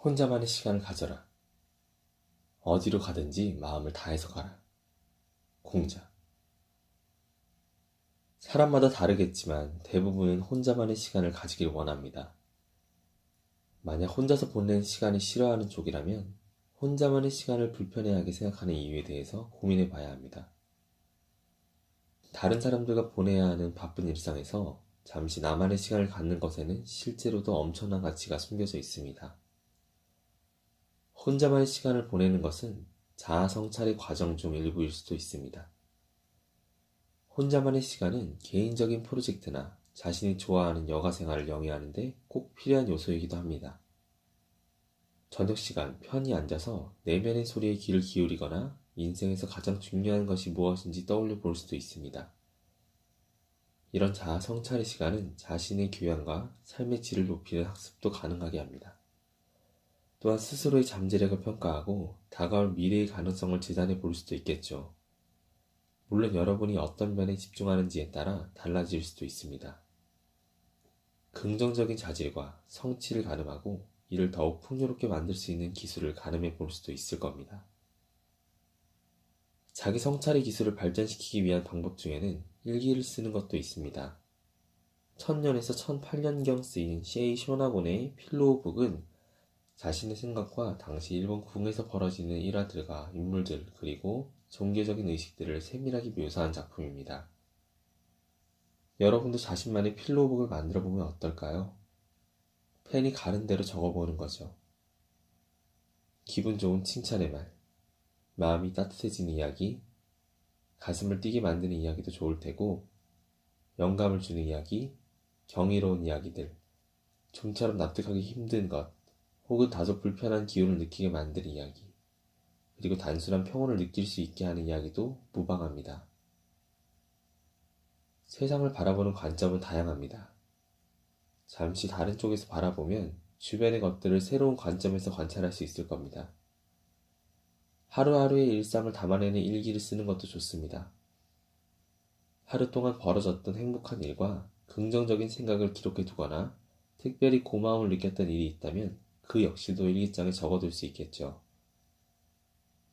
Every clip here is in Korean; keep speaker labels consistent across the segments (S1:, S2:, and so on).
S1: 혼자만의 시간을 가져라. 어디로 가든지 마음을 다해서 가라. 공자. 사람마다 다르겠지만 대부분은 혼자만의 시간을 가지길 원합니다. 만약 혼자서 보내는 시간이 싫어하는 쪽이라면 혼자만의 시간을 불편해하게 생각하는 이유에 대해서 고민해 봐야 합니다. 다른 사람들과 보내야 하는 바쁜 일상에서 잠시 나만의 시간을 갖는 것에는 실제로도 엄청난 가치가 숨겨져 있습니다. 혼자만의 시간을 보내는 것은 자아 성찰의 과정 중 일부일 수도 있습니다. 혼자만의 시간은 개인적인 프로젝트나 자신이 좋아하는 여가 생활을 영위하는 데 꼭 필요한 요소이기도 합니다. 저녁 시간 편히 앉아서 내면의 소리에 귀를 기울이거나 인생에서 가장 중요한 것이 무엇인지 떠올려 볼 수도 있습니다. 이런 자아 성찰의 시간은 자신의 교양과 삶의 질을 높이는 학습도 가능하게 합니다. 또한 스스로의 잠재력을 평가하고 다가올 미래의 가능성을 재단해 볼 수도 있겠죠. 물론 여러분이 어떤 면에 집중하는지에 따라 달라질 수도 있습니다. 긍정적인 자질과 성취를 가늠하고 이를 더욱 풍요롭게 만들 수 있는 기술을 가늠해 볼 수도 있을 겁니다. 자기 성찰의 기술을 발전시키기 위한 방법 중에는 일기를 쓰는 것도 있습니다. 1000년에서 1008년경 쓰인 셰이 쇼나곤의 필로우북은 자신의 생각과 당시 일본 궁에서 벌어지는 일화들과 인물들 그리고 종교적인 의식들을 세밀하게 묘사한 작품입니다. 여러분도 자신만의 필로우북을 만들어보면 어떨까요? 펜이 가는 대로 적어보는 거죠. 기분 좋은 칭찬의 말, 마음이 따뜻해지는 이야기, 가슴을 뛰게 만드는 이야기도 좋을 테고, 영감을 주는 이야기, 경이로운 이야기들, 좀처럼 납득하기 힘든 것, 혹은 다소 불편한 기운을 느끼게 만드는 이야기, 그리고 단순한 평온을 느낄 수 있게 하는 이야기도 무방합니다. 세상을 바라보는 관점은 다양합니다. 잠시 다른 쪽에서 바라보면 주변의 것들을 새로운 관점에서 관찰할 수 있을 겁니다. 하루하루의 일상을 담아내는 일기를 쓰는 것도 좋습니다. 하루 동안 벌어졌던 행복한 일과 긍정적인 생각을 기록해 두거나 특별히 고마움을 느꼈던 일이 있다면 그 역시도 일기장에 적어둘 수 있겠죠.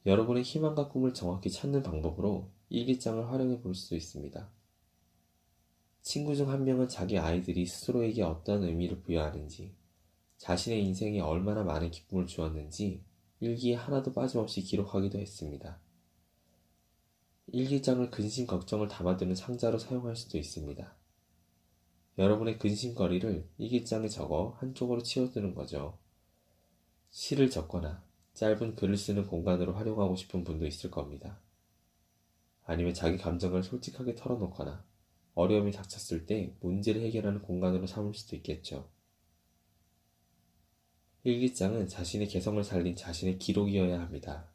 S1: 여러분의 희망과 꿈을 정확히 찾는 방법으로 일기장을 활용해 볼 수도 있습니다. 친구 중 한 명은 자기 아이들이 스스로에게 어떤 의미를 부여하는지, 자신의 인생에 얼마나 많은 기쁨을 주었는지 일기에 하나도 빠짐없이 기록하기도 했습니다. 일기장을 근심 걱정을 담아두는 상자로 사용할 수도 있습니다. 여러분의 근심거리를 일기장에 적어 한쪽으로 치워두는 거죠. 시를 적거나 짧은 글을 쓰는 공간으로 활용하고 싶은 분도 있을 겁니다. 아니면 자기 감정을 솔직하게 털어놓거나 어려움이 닥쳤을 때 문제를 해결하는 공간으로 삼을 수도 있겠죠. 일기장은 자신의 개성을 살린 자신의 기록이어야 합니다.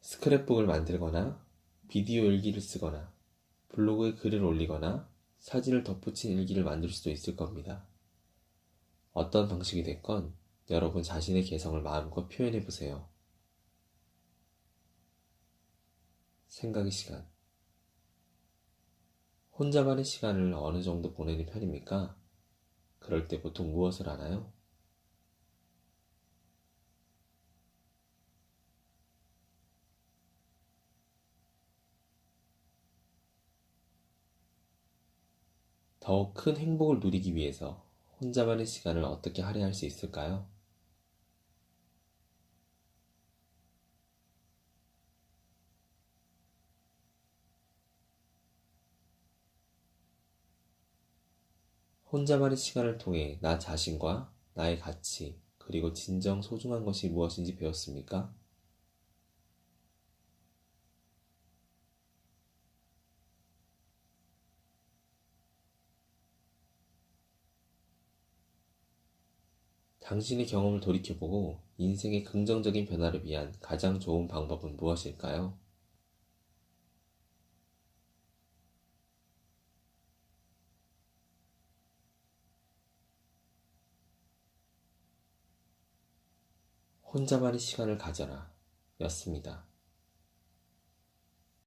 S1: 스크랩북을 만들거나 비디오 일기를 쓰거나 블로그에 글을 올리거나 사진을 덧붙인 일기를 만들 수도 있을 겁니다. 어떤 방식이 됐건 여러분 자신의 개성을 마음껏 표현해보세요. 생각의 시간. 혼자만의 시간을 어느 정도 보내는 편입니까? 그럴 때 보통 무엇을 하나요? 더욱 큰 행복을 누리기 위해서 혼자만의 시간을 어떻게 할애할 수 있을까요? 혼자만의 시간을 통해 나 자신과 나의 가치, 그리고 진정 소중한 것이 무엇인지 배웠습니까? 당신의 경험을 돌이켜보고 인생의 긍정적인 변화를 위한 가장 좋은 방법은 무엇일까요? 혼자만의 시간을 가져라 였습니다.